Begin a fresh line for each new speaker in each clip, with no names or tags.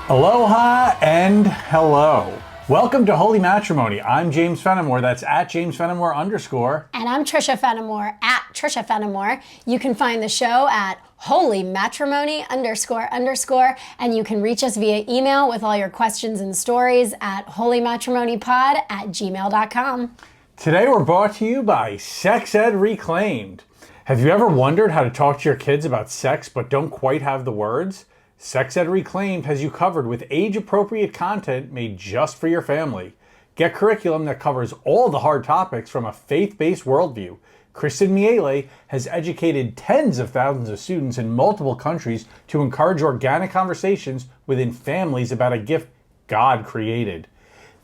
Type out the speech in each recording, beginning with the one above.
Aloha and hello. Welcome to Holy Matrimony. I'm James Fenimore. That's at James Fenimore _.
And I'm Trisha Fenimore at Trisha Fenimore. You can find the show at Holy Matrimony __. And you can reach us via email with all your questions and stories at holymatrimonypod@gmail.com.
Today we're brought to you by Sex Ed Reclaimed. Have you ever wondered how to talk to your kids about sex but don't quite have the words? Sex Ed Reclaimed has you covered with age-appropriate content made just for your family. Get curriculum that covers all the hard topics from a faith-based worldview. Kristen Miele has educated tens of thousands of students in multiple countries to encourage organic conversations within families about a gift God created.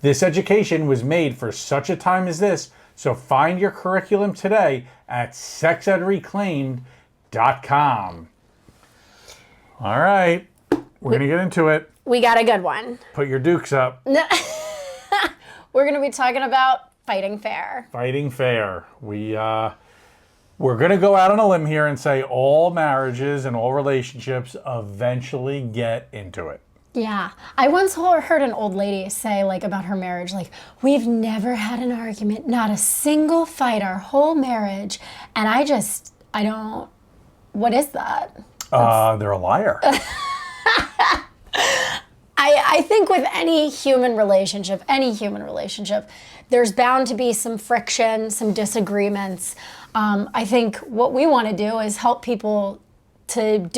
This education was made for such a time as this, so find your curriculum today at sexedreclaimed.com. All right, we're going to get into it.
We got a good one.
Put your dukes up.
We're going to be talking about fighting fair.
Fighting fair. We're going to go out on a limb here and say all marriages and all relationships eventually get into it.
Yeah. I once heard an old lady say, like, about her marriage, like, we've never had an argument, not a single fight our whole marriage. And I don't, what is that?
They're a liar.
I think with any human relationship, there's bound to be some friction, some disagreements. I think what we want to do is help people to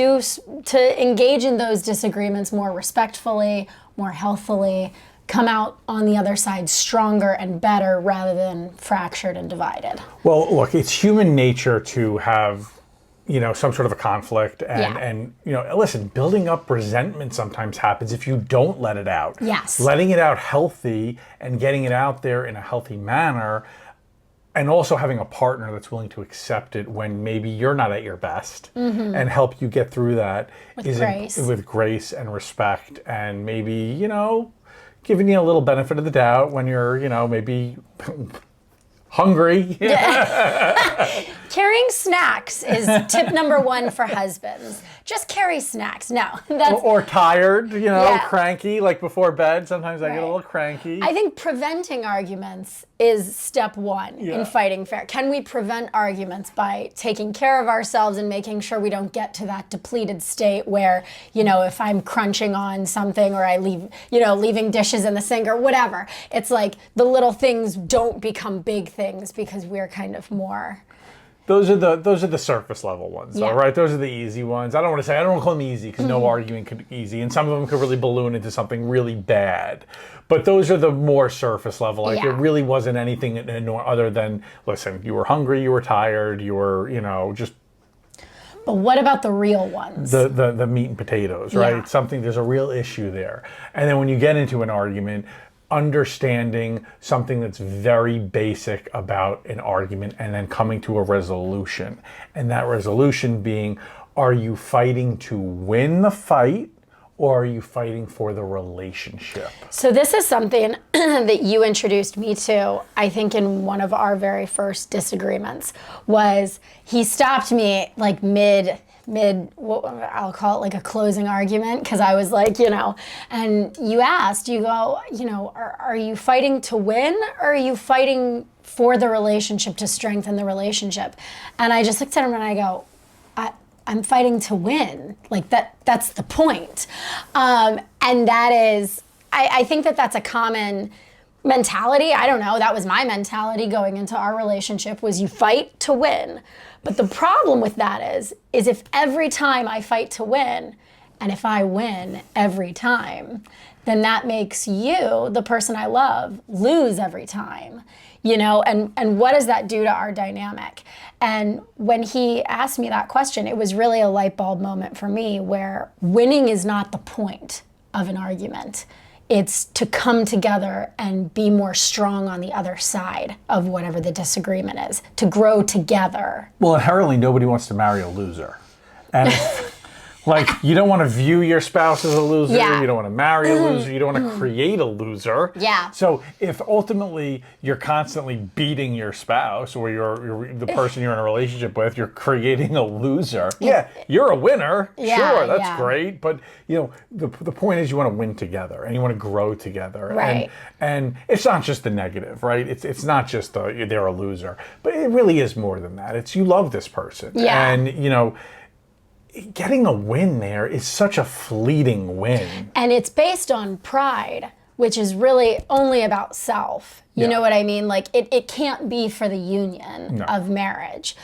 engage in those disagreements more respectfully, more healthily, come out on the other side stronger and better rather than fractured and divided.
Well, look, it's human nature to have some sort of a conflict and listen, building up resentment sometimes happens if you don't let it out.
Yes.
Letting it out healthy and getting it out there in a healthy manner, and also having a partner that's willing to accept it when maybe you're not at your best and help you get through that with grace and respect, and maybe, giving you a little benefit of the doubt when you're, maybe hungry.
Carrying snacks is tip number one for husbands. Just carry snacks. No.
Or tired, cranky, like before bed. Sometimes I get a little cranky.
I think preventing arguments is step one in fighting fair. Can we prevent arguments by taking care of ourselves and making sure we don't get to that depleted state where, if I'm crunching on something or I leaving dishes in the sink or whatever, it's like the little things don't become big things because we're kind of more...
Those are the surface level ones, all right? Those are the easy ones. I don't want to call them easy because no argument could be easy, and some of them could really balloon into something really bad. But those are the more surface level. Like it really wasn't anything other than, listen, you were hungry, you were tired, you were, just.
But what about the real ones?
The meat and potatoes, right?
Yeah.
There's a real issue there. And then when you get into an argument, understanding something that's very basic about an argument and then coming to a resolution. And that resolution being, are you fighting to win the fight or are you fighting for the relationship? So
this is something that you introduced me to, I think in one of our very first disagreements, was he stopped me like mid, what I'll call it like a closing argument, because I was like, and you asked, you go, are you fighting to win or are you fighting for the relationship, to strengthen the relationship? And I just looked at him and I go, I'm fighting to win. Like that's the point. And that is, I think that's a common mentality. I don't know. That was my mentality going into our relationship, was you fight to win. But the problem with that is if every time I fight to win, and if I win every time, then that makes you, the person I love, lose every time. And what does that do to our dynamic? And when he asked me that question, it was really a light bulb moment for me, where winning is not the point of an argument. It's to come together and be more strong on the other side of whatever the disagreement is, to grow together.
Well, inherently, nobody wants to marry a loser. And Like, you don't want to view your spouse as a loser.
Yeah.
You don't want to marry a loser. You don't want to create a loser.
Yeah.
So if ultimately you're constantly beating your spouse or you're the person you're in a relationship with, you're creating a loser. Yeah, you're a winner.
Yeah,
sure, that's
yeah.
great. But, the point is you want to win together and you want to grow together.
Right.
And it's not just the negative, right? It's not just they're a loser. But it really is more than that. It's you love this person.
Yeah.
And, getting a win there is such a fleeting win.
And it's based on pride, which is really only about self. You know what I mean? Like, it can't be for the union of marriage.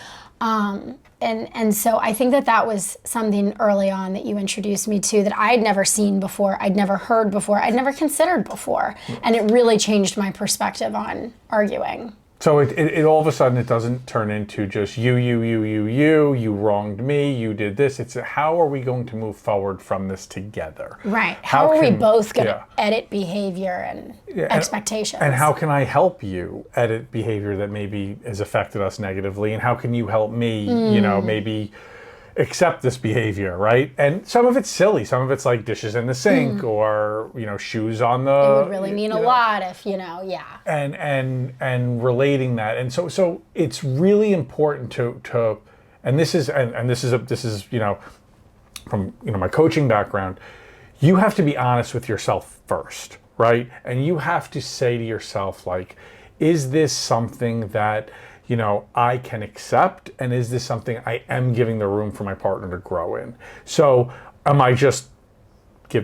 And so I think that was something early on that you introduced me to that I'd never seen before, I'd never heard before, I'd never considered before. And it really changed my perspective on arguing.
So it all of a sudden, it doesn't turn into just you wronged me, you did this. It's how are we going to move forward from this together?
Right. How are we both going to edit behavior and expectations?
And how can I help you edit behavior that maybe has affected us negatively? And how can you help me, maybe accept this behavior, right? And some of it's silly. Some of it's like dishes in the sink or, shoes on the...
It would really mean a lot if,
And relating that. And so it's really important to and this is from, my coaching background, you have to be honest with yourself first, right? And you have to say to yourself, like, is this something that I can accept, and is this something I am giving the room for my partner to grow in? So am I just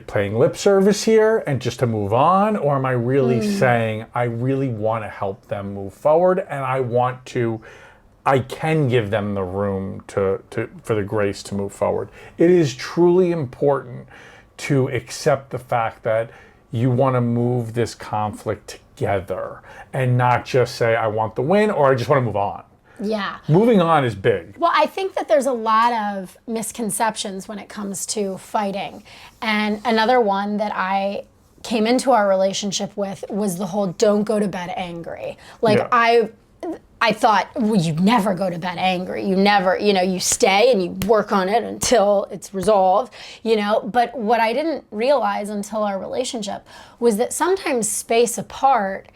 playing lip service here and just to move on, or am I really saying I really want to help them move forward, and I can give them the room for the grace to move forward? It is truly important to accept the fact that you want to move this conflict together and not just say, I want the win or I just want to move on.
Yeah.
Moving on is big.
Well, I think that there's a lot of misconceptions when it comes to fighting. And another one that I came into our relationship with was the whole don't go to bed angry. Like, I thought, well, you never go to bed angry. You never, you stay and you work on it until it's resolved, But what I didn't realize until our relationship was that sometimes space apart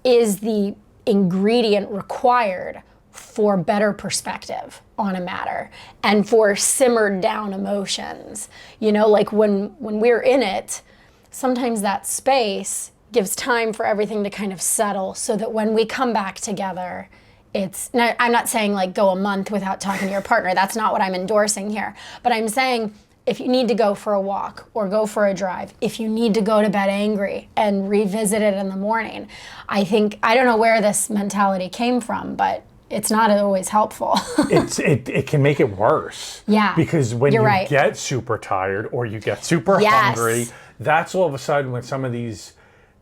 is the ingredient required for better perspective on a matter and for simmered down emotions. Like when we're in it, sometimes that space gives time for everything to kind of settle so that when we come back together, I'm not saying like go a month without talking to your partner. That's not what I'm endorsing here. But I'm saying if you need to go for a walk or go for a drive, if you need to go to bed angry and revisit it in the morning, I don't know where this mentality came from, but it's not always helpful. It
can make it worse.
Yeah.
Because when you get super tired or you get super hungry, that's all of a sudden when some of these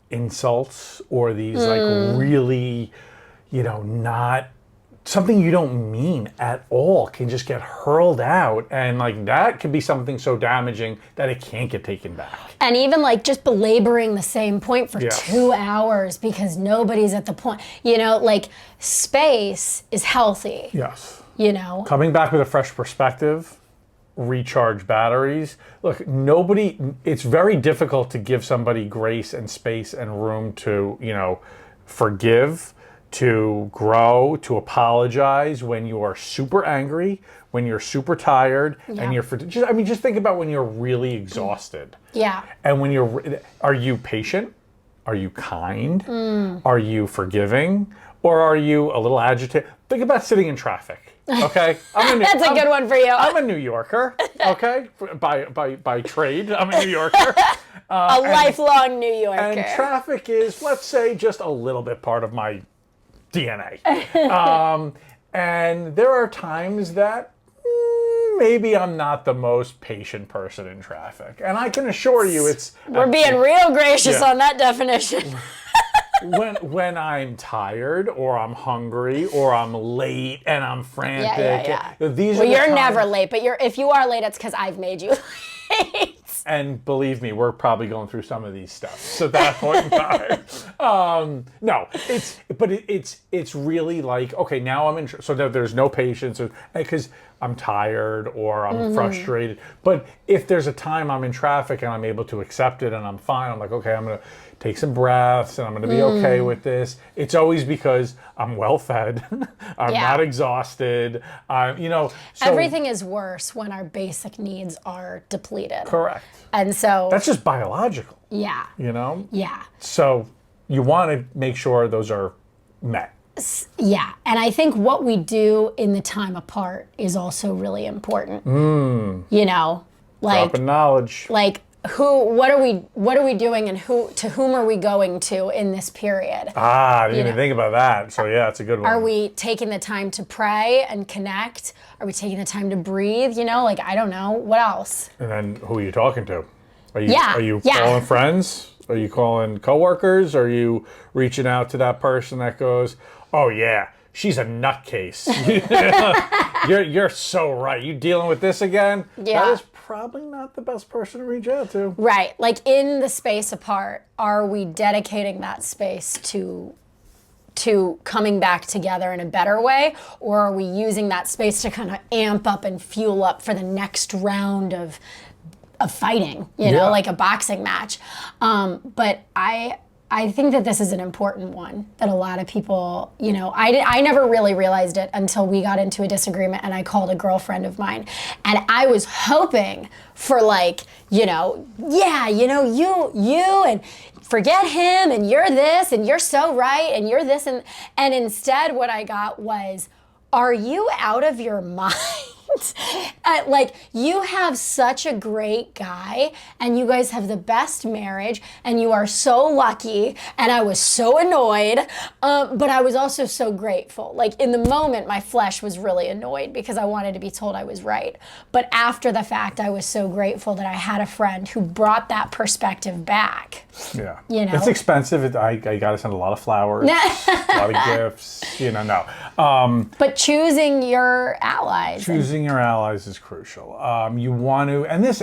insults or these like really, not something you don't mean at all can just get hurled out, and like that can be something so damaging that it can't get taken back.
And even like just belaboring the same point for 2 hours because nobody's at the point, like space is healthy.
Yes.
Coming
back with a fresh perspective, recharge batteries. Look, it's very difficult to give somebody grace and space and room to, forgive, to grow, to apologize when you are super angry, when you're super tired, and just think about when you're really exhausted.
Yeah.
And when are you patient? Are you kind? Are you forgiving? Or are you a little agitated? Think about sitting in traffic. Okay,
that's a good one for you.
I'm a New Yorker. Okay, by trade, I'm a New Yorker.
A lifelong New Yorker.
And traffic is, let's say, just a little bit part of my DNA. And there are times that maybe I'm not the most patient person in traffic, and I can assure you,
we're being real gracious on that definition.
when I'm tired or I'm hungry or I'm late and I'm frantic.
You're never late, but if you are late, it's because I've made you late. Yes.
And believe me, we're probably going through some of these steps at that point in time. No, it's really like, okay, now I'm in, so that there's no patience, because I'm tired or I'm frustrated. But if there's a time I'm in traffic and I'm able to accept it and I'm fine, I'm like, okay, I'm gonna take some breaths and I'm gonna be okay with this. It's always because I'm well fed, I'm not exhausted. So
Everything is worse when our basic needs are depleted.
correct.
And so
That's just biological.
yeah. Yeah.
So you want to make sure those are met.
Yeah. And I think what we do in the time apart is also really important. You know, like
Dropping knowledge.
like what are we doing and to whom are we going to in this period?
I didn't even think about that. So yeah, it's a good one.
Are we taking the time to pray and connect? Are we taking the time to breathe? You know, like, I don't know. What else?
And then who are you talking to? Are you
Yeah.
calling friends? Are you calling coworkers? Are you reaching out to that person that goes, oh yeah, she's a nutcase. You're so right. You dealing with this again?
Yeah.
That is probably not the best person to reach out to.
Right. Like, in the space apart, are we dedicating that space to coming back together in a better way? Or are we using that space to kind of amp up and fuel up for the next round of fighting, you know, like a boxing match? But I think that this is an important one that a lot of people, you know, I never really realized it until we got into a disagreement and I called a girlfriend of mine. And I was hoping for, like, you know, yeah, you know, you and forget him and you're this and you're so right and you're this. And instead what I got was, are you out of your mind? Like, you have such a great guy and you guys have the best marriage and you are so lucky, and I was so annoyed, but I was also so grateful. Like, in the moment, my flesh was really annoyed because I wanted to be told I was right. But after the fact, I was so grateful that I had a friend who brought that perspective back.
Yeah.
You know?
It's expensive. I got to send a lot of flowers, a lot of gifts, you know, no.
But choosing your allies.
Choosing your allies is crucial. You want to, and this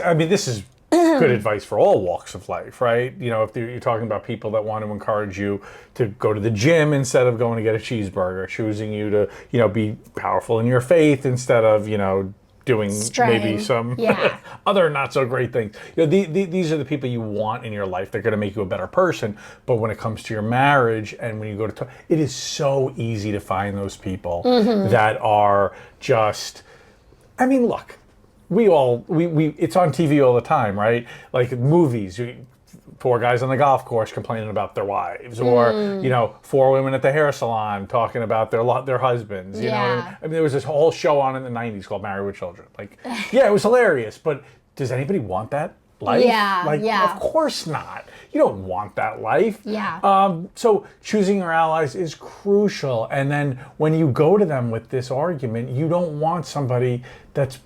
is good advice for all walks of life, right? You know, if you're talking about people that want to encourage you to go to the gym instead of going to get a cheeseburger, choosing you to, you know, be powerful in your faith instead of, you know, doing maybe some other not so great things. You know, these are the people you want in your life. They're going to make you a better person. But when it comes to your marriage and when you go to talk, it is so easy to find those people that are just, I mean, look, we it's on TV all the time, right? Like movies, four guys on the golf course complaining about their wives, or you know, four women at the hair salon talking about their husbands. You know, I mean, there was this whole show on in the '90s called Married with Children. Like, yeah, it was hilarious, but does anybody want that life? Of course not. You don't want that life. So choosing your allies is crucial. And then when you go to them with this argument, you don't want somebody that's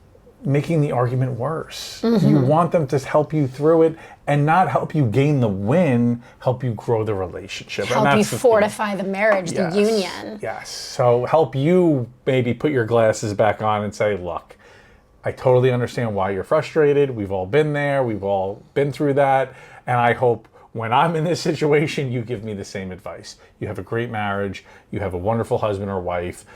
making the argument worse. You want them to help you through it and not help you gain the win, help you grow the relationship.
Help you fortify the marriage, the union.
Yes. So help you maybe put your glasses back on and say, look, I totally understand why you're frustrated. We've all been there. We've all been through that. And I hope when I'm in this situation, you give me the same advice. You have a great marriage. You have a wonderful husband or wife.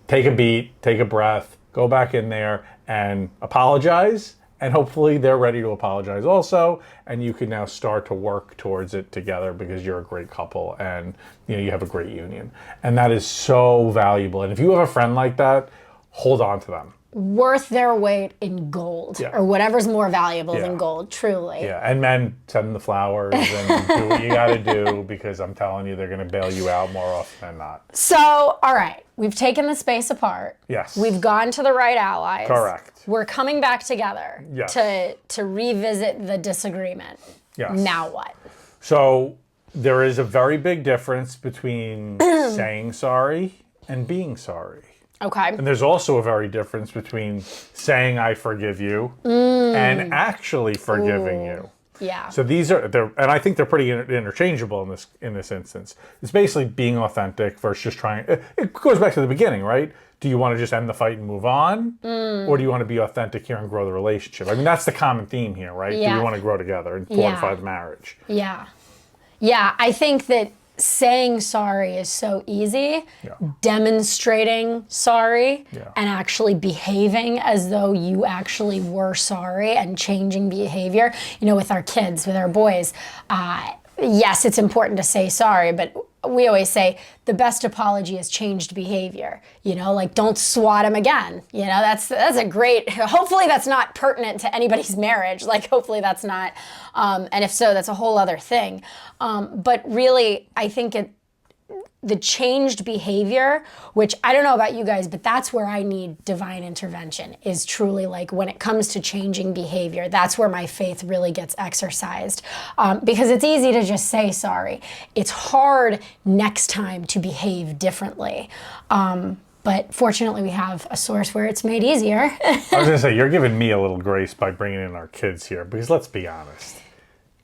Take a beat, take a breath, go back in there and apologize. And hopefully they're ready to apologize also. And you can now start to work towards it together because you're a great couple and you know you have a great union. And that is so valuable. And if you have a friend like that, hold on to them.
Worth their weight in gold, or whatever's more valuable than gold, truly.
Yeah, and men, send them the flowers and do what you got to do, because I'm telling you, they're going to bail you out more often than not.
So, all right, we've taken the space apart.
Yes.
We've gone to the right allies.
Correct.
We're coming back together to revisit the disagreement.
Yes.
Now what?
So there is a very big difference between saying sorry and being sorry.
Okay.
And there's also a very difference between saying I forgive you and actually forgiving you.
Yeah.
So and I think they're pretty interchangeable in this instance. It's basically being authentic versus just trying. It goes back to the beginning, right? Do you want to just end the fight and move on, or do you want to be authentic here and grow the relationship? I mean, that's the common theme here, right?
Yeah.
Do you want to grow together and fortify the marriage?
Yeah. Yeah, I think that saying sorry is so easy.
Yeah.
Demonstrating sorry
Yeah.
and actually behaving as though you actually were sorry and changing behavior. With our kids, with our boys, yes, it's important to say sorry, but we always say the best apology is changed behavior. Like don't swat him again. That's a great. Hopefully that's not pertinent to anybody's marriage. Like hopefully that's not. And if so, that's a whole other thing. But really, I think the changed behavior, which I don't know about you guys, but that's where I need divine intervention, is truly like when it comes to changing behavior, that's where my faith really gets exercised. Because it's easy to just say sorry. It's hard next time to behave differently. But fortunately, we have a source where it's made easier.
I was going to say, you're giving me a little grace by bringing in our kids here, because let's be honest.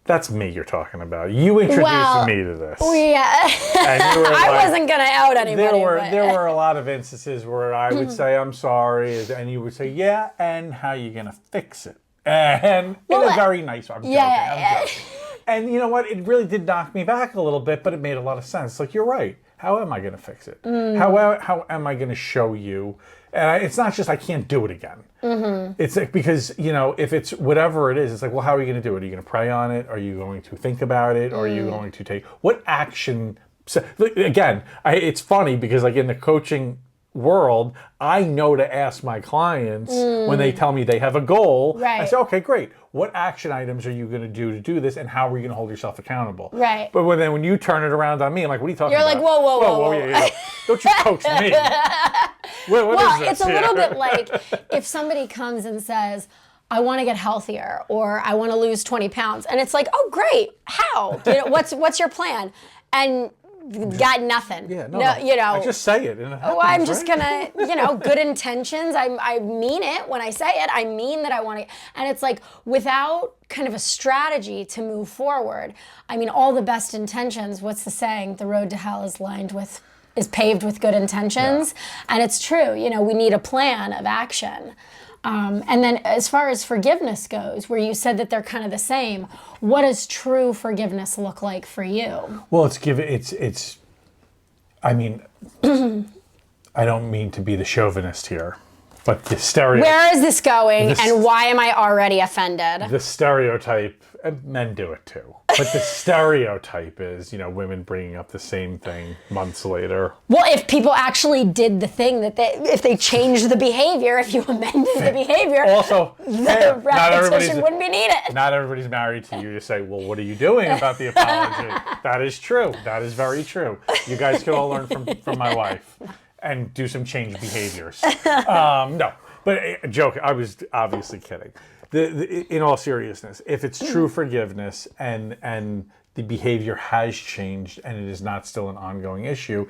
That's me you're talking about. You introduced me to this.
Yeah.
And you were
I wasn't going to out anybody.
There were a lot of instances where I would say, I'm sorry, and you would say, yeah, and how are you going to fix it? And in a very nice way. I'm joking. And you know what? It really did knock me back a little bit, but it made a lot of sense. Like, you're right. How am I going to fix it? How am I going to show you? And it's not just I can't do it again. Mm-hmm. It's like, because, if it's whatever it is, it's like, well, how are you going to do it? Are you going to pray on it? Are you going to think about it? Or are you going to take what action? So, again, it's funny because like in the coaching world, I know to ask my clients when they tell me they have a goal.
Right.
I say, okay, great. What action items are you going to do this, and how are you going to hold yourself accountable?
Right.
But when you turn it around on me, I'm like, what are you talking about?
You're like, whoa.
Yeah. Don't you coach me. What is this?
It's a little bit like if somebody comes and says, I want to get healthier, or I want to lose 20 pounds. And it's like, oh, great. How? What's your plan? And got nothing.
Yeah, no. I just say it. And it happens,
I'm just going to, good intentions. I mean it when I say it. I mean that I want to. And it's like without kind of a strategy to move forward. I mean, all the best intentions, what's the saying? The road to hell is paved with good intentions. Yeah. And it's true. We need a plan of action. And then as far as forgiveness goes, where you said that they're kind of the same, what does true forgiveness look like for you?
Well, I mean, I don't mean to be the chauvinist here, but the stereotype.
Where is this going, and why am I already offended?
The stereotype, and men do it too, but the stereotype is, women bringing up the same thing months later.
Well, if people actually did the thing if they changed the behavior, if you amended the behavior,
also,
the repetition wouldn't be needed.
Not everybody's married to you to say, well, what are you doing about the apology? That is true. That is very true. You guys can all learn from my wife and do some change behaviors. No, but a joke. I was obviously kidding. In all seriousness, if it's true forgiveness and the behavior has changed and it is not still an ongoing issue,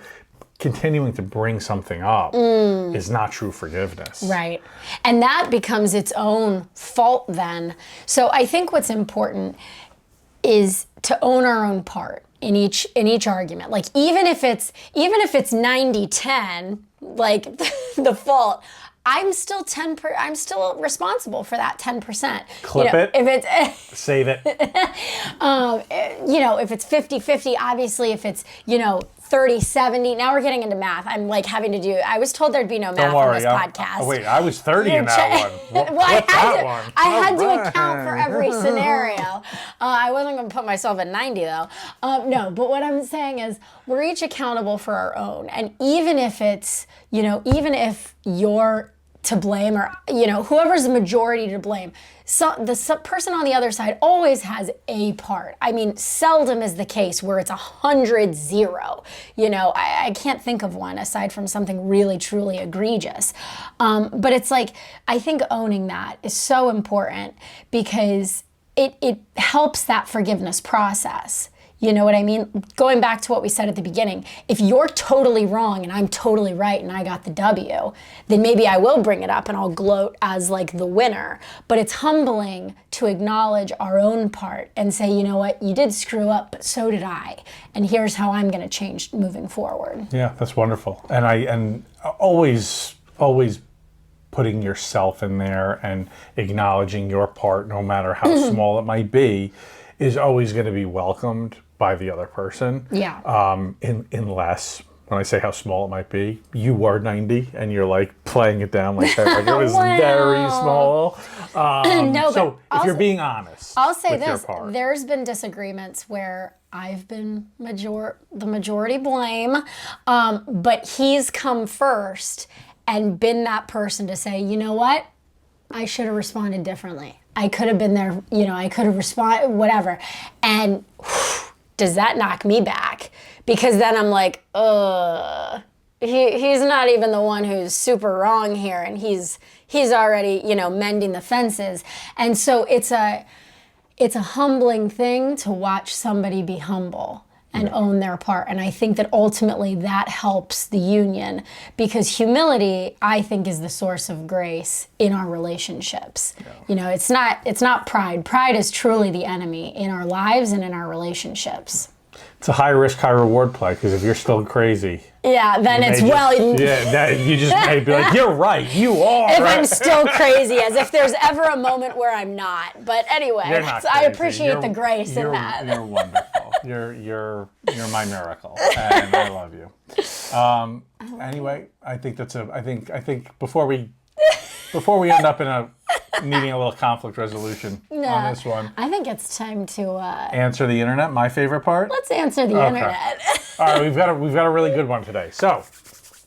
continuing to bring something up is not true forgiveness. Right.
And that becomes its own fault then. So I think what's important is to own our own part in each argument. Like even if it's 90-10, like the fault, I'm still responsible for that 10%.
Clip it.
If it's
save it.
If it's 50-50, obviously if it's 30-70. Now we're getting into math. I'm like having to do. I was told there'd be no math on this podcast.
Oh wait, I was 30 in that one.
I had to account for every scenario. I wasn't going to put myself at 90 though. No, but what I'm saying is we're each accountable for our own, and even if it's even if you're to blame, or whoever's the majority to blame, so the person on the other side always has a part. I mean, seldom is the case where it's 100-0. I can't think of one aside from something really truly egregious. But it's like, I think owning that is so important because it helps that forgiveness process. You know what I mean? Going back to what we said at the beginning, if you're totally wrong and I'm totally right and I got the W, then maybe I will bring it up and I'll gloat as like the winner. But it's humbling to acknowledge our own part and say, you know what, you did screw up, but so did I. And here's how I'm going to change moving forward.
Yeah, that's wonderful. And always putting yourself in there and acknowledging your part, no matter how small it might be, is always going to be welcomed by the other person.
Yeah.
Unless, when I say how small it might be, you were 90 and you're like playing it down like that, like it was
Wow.
very small.
No,
so
but
if you're being honest,
I'll say
with your
this:
part.
there's been disagreements where I've been the majority blame, but he's come first and been that person to say, you know what, I should have responded differently. I could have been there, you know, I could have responded, whatever. And does that knock me back? Because then I'm like, he's not even the one who's super wrong here, and he's already, you know, mending the fences. And so it's a humbling thing to watch somebody be humble and own their part. And I think that ultimately that helps the union, because humility, I think, is the source of grace in our relationships. Yeah. You know, it's not pride. Pride is truly the enemy in our lives and in our relationships.
It's a high risk, high reward play, because if you're still crazy,
yeah, then it's
you just may be like, you're right, you are.
If I'm still crazy, as if there's ever a moment where I'm not. But anyway, I appreciate the grace in that.
You're wonderful. You're my miracle, and I love you. Anyway, I think I think before we end up in needing a little conflict resolution on this one,
I think it's time to
answer the internet. My favorite part.
Let's answer the internet.
All right, we've got a really good one today. So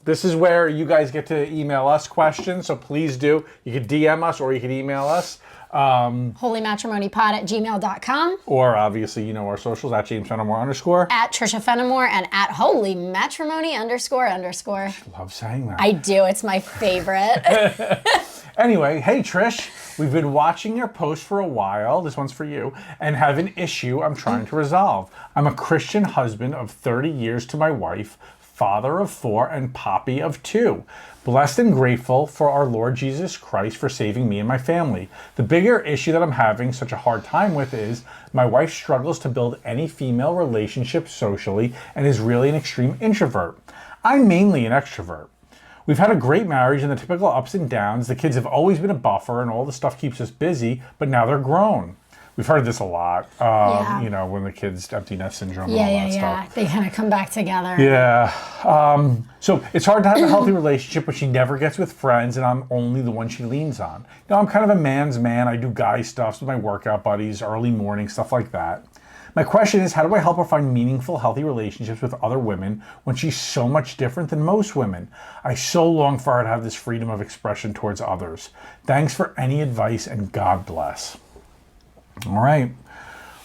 this is where you guys get to email us questions. So please do. You could DM us or you could email us.
holymatrimonypod@gmail.com,
or obviously, you know, our socials at James Fenimore _
at Trisha Fenimore, and at holymatrimony _
I love saying that.
I do. It's my favorite.
Anyway, hey Trish, we've been watching your post for a while, this one's for you, and have an issue I'm trying to resolve. I'm a Christian husband of 30 years to my wife, father of 4, and papi of 2. Blessed and grateful for our Lord Jesus Christ for saving me and my family. The bigger issue that I'm having such a hard time with is my wife struggles to build any female relationships socially and is really an extreme introvert. I'm mainly an extrovert. We've had a great marriage and the typical ups and downs. The kids have always been a buffer and all the stuff keeps us busy, but now they're grown. We've heard this a lot, you know, when the kids, empty nest syndrome and all that stuff.
They kind of come back together.
Yeah. So it's hard to have a healthy relationship when she never gets with friends and I'm only the one she leans on. You know, I'm kind of a man's man. I do guy stuff with my workout buddies, early morning, stuff like that. My question is, how do I help her find meaningful, healthy relationships with other women when she's so much different than most women? I so long for her to have this freedom of expression towards others. Thanks for any advice and God bless. All right.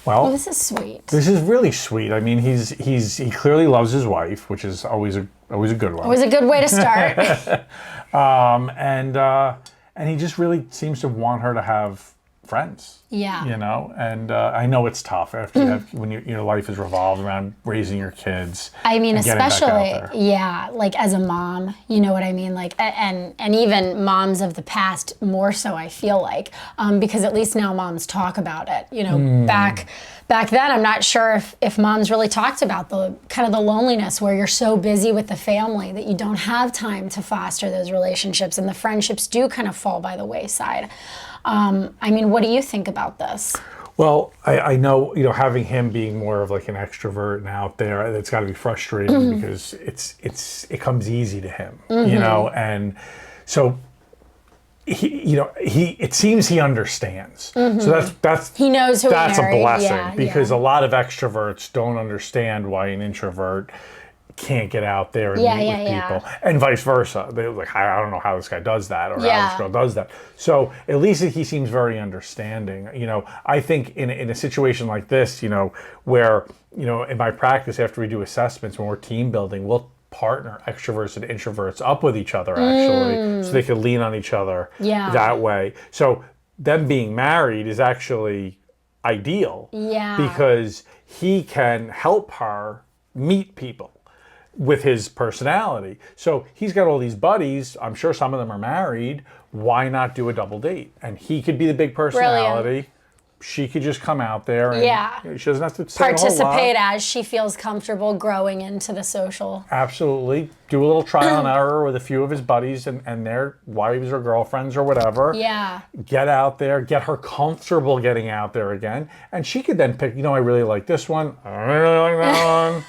Well,
this is sweet.
This is really sweet. I mean, he clearly loves his wife, which is always a good one.
Always a good way to start.
And he just really seems to want her to have friends.
Yeah.
You know, and I know it's tough after you have, when your life is revolved around raising your kids.
I mean, especially, yeah, like as a mom, you know what I mean? Like, and even moms of the past more so, I feel like, because at least now moms talk about it. You know, back then, I'm not sure if moms really talked about the kind of the loneliness where you're so busy with the family that you don't have time to foster those relationships, and the friendships do kind of fall by the wayside. I mean, what do you think about this?
Well, I know, you know, having him being more of like an extrovert and out there, it's got to be frustrating because it comes easy to him, you know, and so it seems he understands. So that's
he knows who
that's
he married.
A blessing because a lot of extroverts don't understand why an introvert can't get out there and meet with people, and vice versa. They're like, I don't know how this guy does that, or how this girl does that. So at least he seems very understanding. You know, I think in a situation like this, you know, where, you know, in my practice, after we do assessments, when we're team building, we'll partner extroverts and introverts up with each other, actually, so they can lean on each other that way. So them being married is actually ideal.
Yeah.
Because he can help her meet people with his personality. So he's got all these buddies. I'm sure some of them are married. Why not do a double date? And he could be the big personality.
Brilliant.
She could just come out there and
Yeah.
she doesn't have to say a whole
Participate
lot.
as she feels comfortable growing into the social.
Absolutely. Do a little trial and error with a few of his buddies and their wives or girlfriends or whatever.
Yeah.
Get out there, get her comfortable getting out there again. And she could then pick, I really like this one. I really like that one.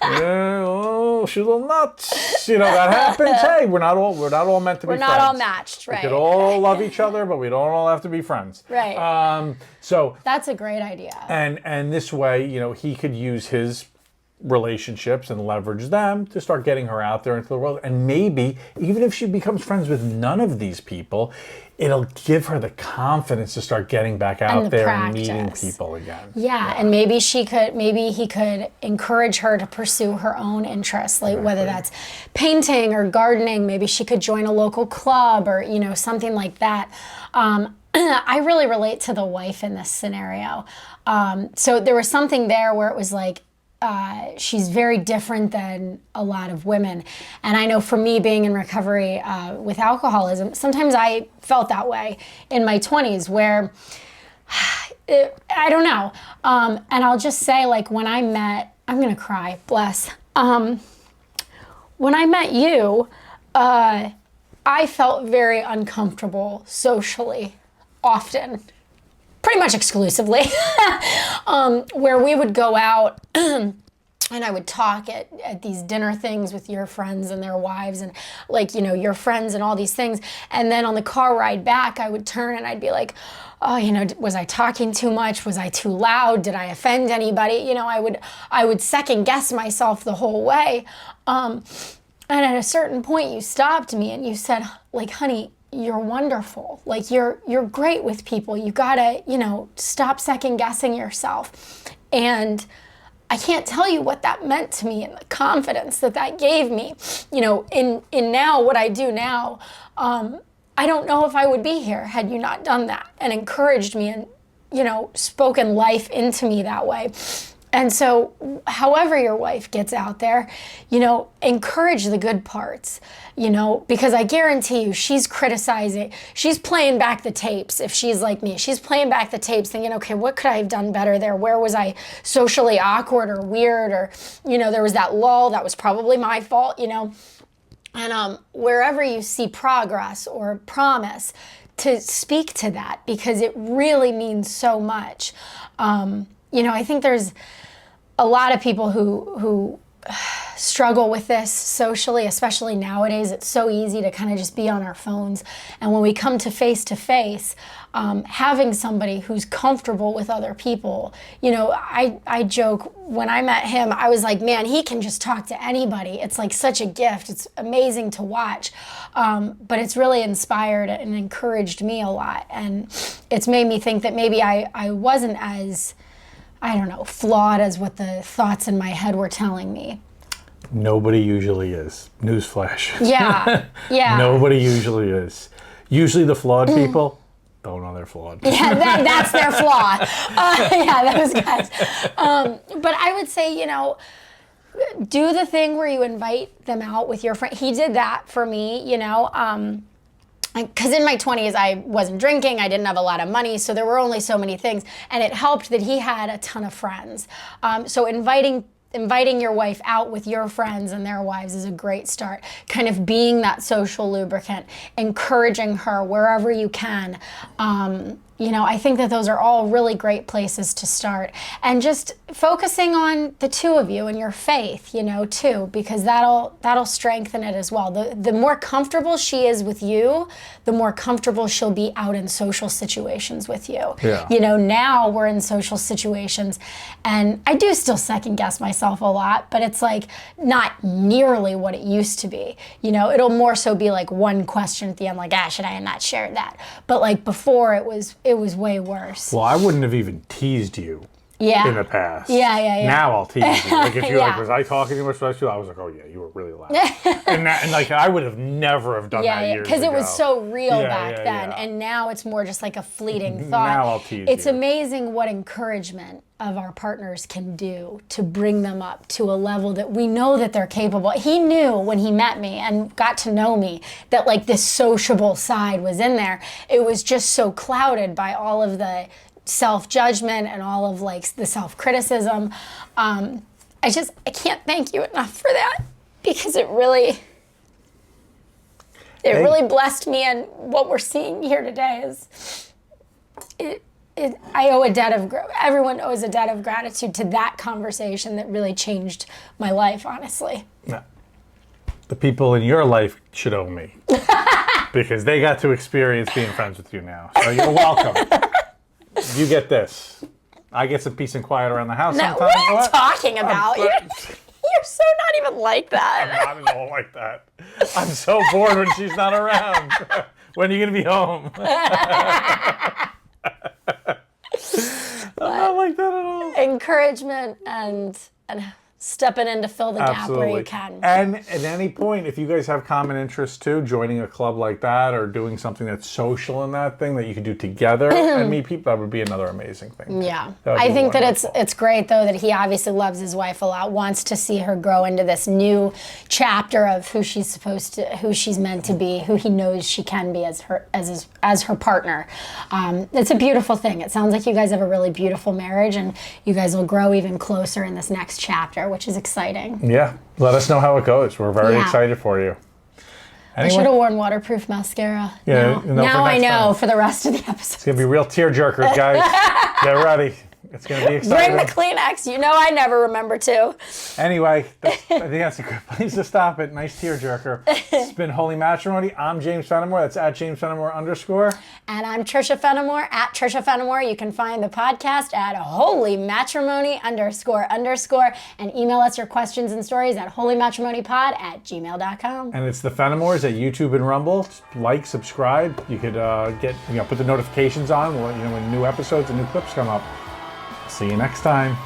Yeah, oh, she's a little nuts. That happens. Hey, we're not all meant to be friends.
We're not all matched, right?
We could all love each other, but we don't all have to be friends.
Right.
So
that's a great idea.
And this way, he could use his relationships and leverage them to start getting her out there into the world. And maybe even if she becomes friends with none of these people, it'll give her the confidence to start getting back out there
practice.
and meeting people again.
Yeah, and maybe he could encourage her to pursue her own interests, like whether that's painting or gardening. Maybe she could join a local club or something like that. I really relate to the wife in this scenario. So there was something there where it was like, she's very different than a lot of women. And I know for me being in recovery with alcoholism, sometimes I felt that way in my 20s where, I don't know. And I'll just say, like, when I met, I'm going to cry, bless. When I met you, I felt very uncomfortable socially, often. Pretty much exclusively, where we would go out and I would talk at these dinner things with your friends and their wives and your friends and all these things. And then on the car ride back, I would turn and I'd be like, oh, was I talking too much? Was I too loud? Did I offend anybody? I would second guess myself the whole way. And at a certain point you stopped me and you said, like, honey, you're wonderful. Like, you're great with people. You gotta, stop second guessing yourself. And I can't tell you what that meant to me and the confidence that gave me. In now what I do now, I don't know if I would be here had you not done that and encouraged me and, spoken life into me that way. And so however your wife gets out there, encourage the good parts, because I guarantee you she's criticizing, she's playing back the tapes if she's like me. She's playing back the tapes thinking, okay, what could I have done better there? Where was I socially awkward or weird or, there was that lull that was probably my fault, And wherever you see progress or promise, to speak to that because it really means so much. I think there's a lot of people who struggle with this socially, especially nowadays. It's so easy to kind of just be on our phones. And when we come to face, having somebody who's comfortable with other people, I joke, when I met him, I was like, man, he can just talk to anybody. It's like such a gift. It's amazing to watch. But it's really inspired and encouraged me a lot. And it's made me think that maybe I wasn't as, flawed as what the thoughts in my head were telling me.
Nobody usually is. Newsflash.
Yeah, yeah.
Nobody usually is. Usually the flawed people don't know they're flawed.
Yeah, that's their flaw. Those guys. But I would say, do the thing where you invite them out with your friend. He did that for me, because in my 20s, I wasn't drinking, I didn't have a lot of money, so there were only so many things. And it helped that he had a ton of friends. So inviting your wife out with your friends and their wives is a great start. Kind of being that social lubricant, encouraging her wherever you can. I think that those are all really great places to start. And just focusing on the two of you and your faith, too, because that'll strengthen it as well. The more comfortable she is with you, the more comfortable she'll be out in social situations with you.
Yeah.
Now we're in social situations and I do still second guess myself a lot, but it's like not nearly what it used to be. It'll more so be like one question at the end, like, should I have not shared that? But like before it was way worse.
Well, I wouldn't have even teased you in the past.
Yeah.
Now I'll tease you. Like if you're
Yeah.
like, was I talking too much? I was like, oh yeah, you were really loud. and like I would have never have done that years ago.
Because it was so real back then,
yeah.
and now it's more just like a fleeting thought.
Now I'll tease
It's
you.
amazing what encouragement of our partners can do to bring them up to a level that we know that they're capable. He knew when he met me and got to know me that like this sociable side was in there. It was just so clouded by all of the self-judgment and all of like the self-criticism. I can't thank you enough for that, because it really blessed me, and what we're seeing here today is I owe a debt of everyone owes a debt of gratitude to that conversation that really changed my life, honestly.
No. The people in your life should owe me because they got to experience being friends with you now. So you're welcome. You get this. I get some peace and quiet around the house sometimes.
What are you talking about? You're so not even like that.
I'm not at all like that. I'm so bored when she's not around. When are you going to be home? I'm not like that at all.
Encouragement and stepping in to fill the gap where you can.
And at any point, if you guys have common interests too, joining a club like that or doing something that's social in that thing that you can do together and meet people, that would be another amazing thing.
Yeah. I think that it's great though that he obviously loves his wife a lot, wants to see her grow into this new chapter of who she's meant to be, who he knows she can be as her partner. It's a beautiful thing. It sounds like you guys have a really beautiful marriage, and you guys will grow even closer in this next chapter, which is exciting.
Yeah. Let us know how it goes. We're very excited for you.
Anyway. I should have worn waterproof mascara.
Yeah.
Now I know for the rest of the episode.
It's going to be real tear jerkers, guys. Get ready. It's going to be exciting.
Bring the Kleenex. You know I never remember to.
Anyway, I think that's a good place to stop it. Nice tearjerker. It's been Holy Matrimony. I'm James Fenimore. That's at James Fenimore _.
And I'm Trisha Fenimore, at Trisha Fenimore. You can find the podcast at Holy Matrimony __. And email us your questions and stories at holymatrimonypod@gmail.com.
And it's the Fenimores at YouTube and Rumble. Like, subscribe. You could put the notifications on when new episodes and new clips come up. See you next time.